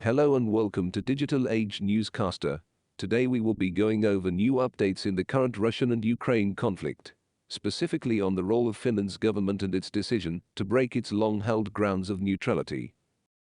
Hello and welcome to Digital Age Newscaster. Today we will be going over new updates in the current Russian and Ukraine conflict, specifically on the role of Finland's government and its decision to break its long-held grounds of neutrality.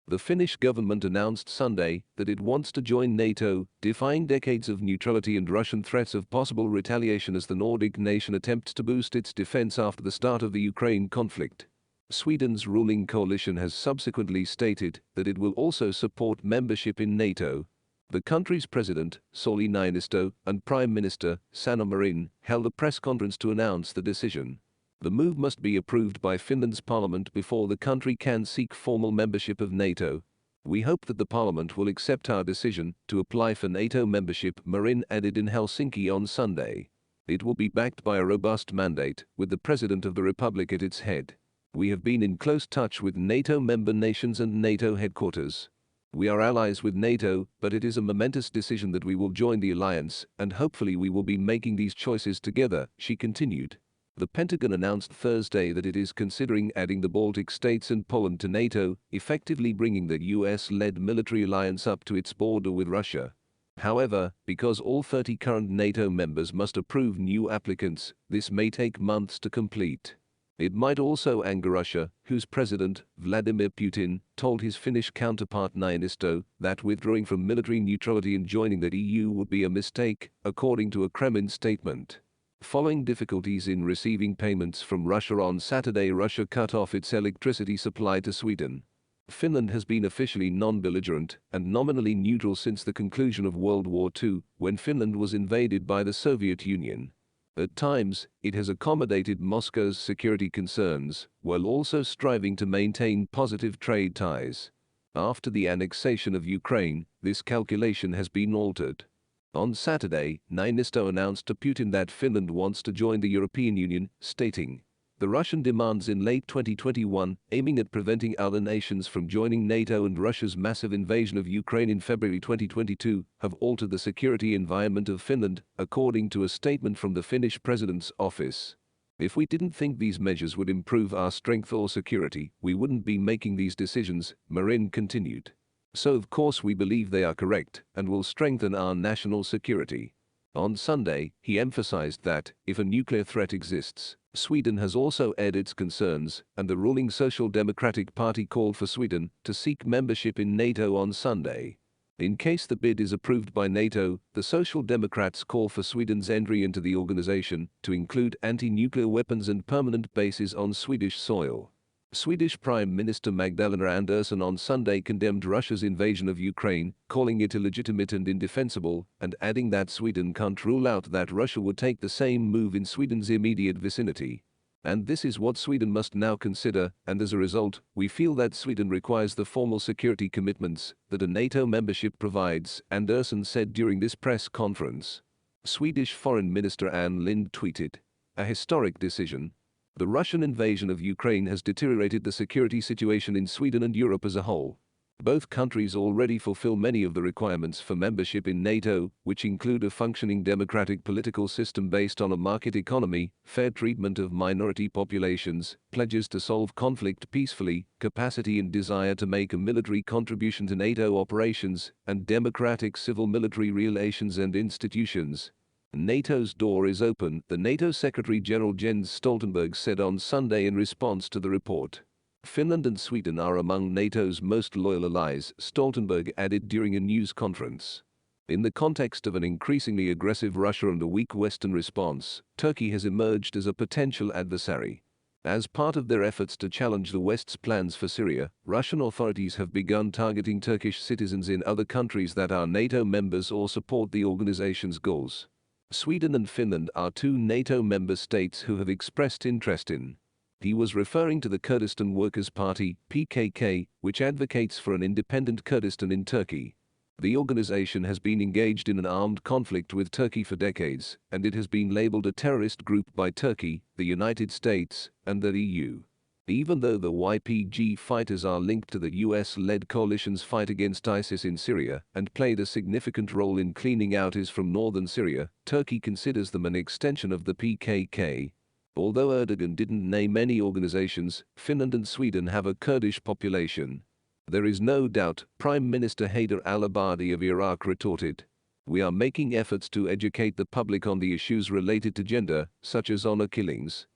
The Finnish government announced Sunday that it wants to join NATO, defying decades of neutrality and Russian threats of possible retaliation as the Nordic nation attempts to boost its defense after the start of the Ukraine conflict. Sweden's ruling coalition has subsequently stated that it will also support membership in NATO. The country's president, Sauli Niinisto, and Prime Minister, Sanna Marin, held a press conference to announce the decision. The move must be approved by Finland's parliament before the country can seek formal membership of NATO. We hope that the parliament will accept our decision to apply for NATO membership, Marin added in Helsinki on Sunday. It will be backed by a robust mandate, with the President of the Republic at its head. We have been in close touch with NATO member nations and NATO headquarters. We are allies with NATO, but it is a momentous decision that we will join the alliance, and hopefully we will be making these choices together, she continued. The Pentagon announced Thursday that it is considering adding the Baltic states and Poland to NATO, effectively bringing the US-led military alliance up to its border with Russia. However, because all 30 current NATO members must approve new applicants, this may take months to complete. It might also anger Russia, whose president, Vladimir Putin, told his Finnish counterpart Niinisto that withdrawing from military neutrality and joining the EU would be a mistake, according to a Kremlin statement. Following difficulties in receiving payments from Russia on Saturday, Russia cut off its electricity supply to Sweden. Finland has been officially non-belligerent and nominally neutral since the conclusion of World War II, when Finland was invaded by the Soviet Union. At times, it has accommodated Moscow's security concerns, while also striving to maintain positive trade ties. After the annexation of Ukraine, this calculation has been altered. On Saturday, Niinisto announced to Putin that Finland wants to join the European Union, stating, "The Russian demands in late 2021, aiming at preventing other nations from joining NATO and Russia's massive invasion of Ukraine in February 2022, have altered the security environment of Finland," according to a statement from the Finnish president's office. "If we didn't think these measures would improve our strength or security, we wouldn't be making these decisions," Marin continued. "So of course we believe they are correct and will strengthen our national security." On Sunday, he emphasized that, if a nuclear threat exists, Sweden has also aired its concerns, and the ruling Social Democratic Party called for Sweden to seek membership in NATO on Sunday. In case the bid is approved by NATO, the Social Democrats call for Sweden's entry into the organization to include anti-nuclear weapons and permanent bases on Swedish soil. Swedish Prime Minister Magdalena Andersson on Sunday condemned Russia's invasion of Ukraine, calling it illegitimate and indefensible, and adding that Sweden can't rule out that Russia would take the same move in Sweden's immediate vicinity. "And this is what Sweden must now consider, and as a result, we feel that Sweden requires the formal security commitments that a NATO membership provides," Andersson said during this press conference. Swedish Foreign Minister Ann Linde tweeted, "A historic decision. The Russian invasion of Ukraine has deteriorated the security situation in Sweden and Europe as a whole. Both countries already fulfill many of the requirements for membership in NATO, which include a functioning democratic political system based on a market economy, fair treatment of minority populations, pledges to solve conflict peacefully, capacity and desire to make a military contribution to NATO operations, and democratic civil-military relations and institutions. NATO's door is open," the NATO Secretary-General Jens Stoltenberg said on Sunday in response to the report. "Finland and Sweden are among NATO's most loyal allies," Stoltenberg added during a news conference. In the context of an increasingly aggressive Russia and a weak Western response, Turkey has emerged as a potential adversary. As part of their efforts to challenge the West's plans for Syria, Russian authorities have begun targeting Turkish citizens in other countries that are NATO members or support the organization's goals. Sweden and Finland are two NATO member states who have expressed interest in. He was referring to the Kurdistan Workers' Party, PKK, which advocates for an independent Kurdistan in Turkey. The organization has been engaged in an armed conflict with Turkey for decades, and it has been labeled a terrorist group by Turkey, the United States, and the EU. Even though the YPG fighters are linked to the US-led coalition's fight against ISIS in Syria and played a significant role in cleaning out ISIS from northern Syria, Turkey considers them an extension of the PKK. Although Erdogan didn't name any organizations, Finland and Sweden have a Kurdish population. There is no doubt, Prime Minister Haider al-Abadi of Iraq retorted. We are making efforts to educate the public on the issues related to gender, such as honor killings.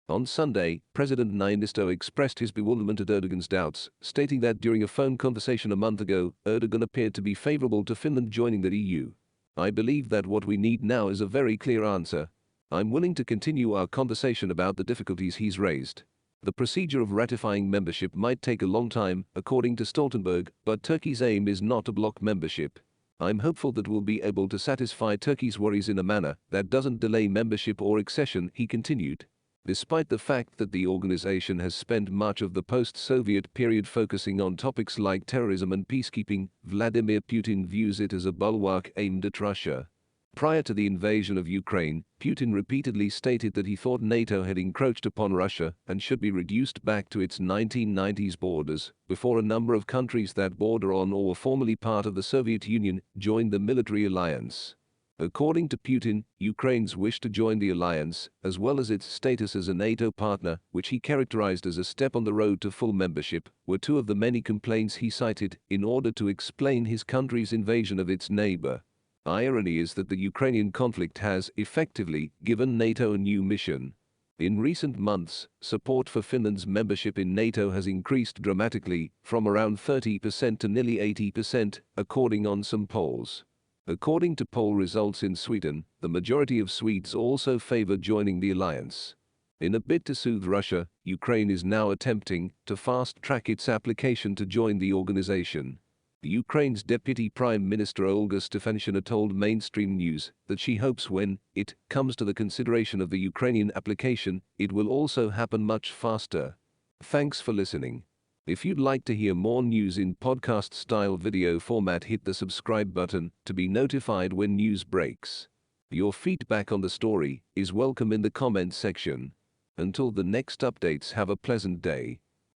On Sunday, President Niinisto expressed his bewilderment at Erdogan's doubts, stating that during a phone conversation a month ago, Erdogan appeared to be favorable to Finland joining the EU. I believe that what we need now is a very clear answer. I'm willing to continue our conversation about the difficulties he's raised. The procedure of ratifying membership might take a long time, according to Stoltenberg, but Turkey's aim is not to block membership. I'm hopeful that we'll be able to satisfy Turkey's worries in a manner that doesn't delay membership or accession, he continued. Despite the fact that the organization has spent much of the post-Soviet period focusing on topics like terrorism and peacekeeping, Vladimir Putin views it as a bulwark aimed at Russia. Prior to the invasion of Ukraine, Putin repeatedly stated that he thought NATO had encroached upon Russia and should be reduced back to its 1990s borders, before a number of countries that border on or were formerly part of the Soviet Union joined the military alliance. According to Putin, Ukraine's wish to join the alliance, as well as its status as a NATO partner, which he characterized as a step on the road to full membership, were two of the many complaints he cited in order to explain his country's invasion of its neighbor. Irony is that the Ukrainian conflict has, effectively, given NATO a new mission. In recent months, support for Finland's membership in NATO has increased dramatically, from around 30% to nearly 80%, according on some polls. According to poll results in Sweden, the majority of Swedes also favor joining the alliance. In a bid to soothe Russia, Ukraine is now attempting to fast-track its application to join the organization. Ukraine's Deputy Prime Minister Olga Stefanishyna told Mainstream News that she hopes when it comes to the consideration of the Ukrainian application, it will also happen much faster. Thanks for listening. If you'd like to hear more news in podcast-style video format, hit the subscribe button to be notified when news breaks. Your feedback on the story is welcome in the comments section. Until the next updates, have a pleasant day.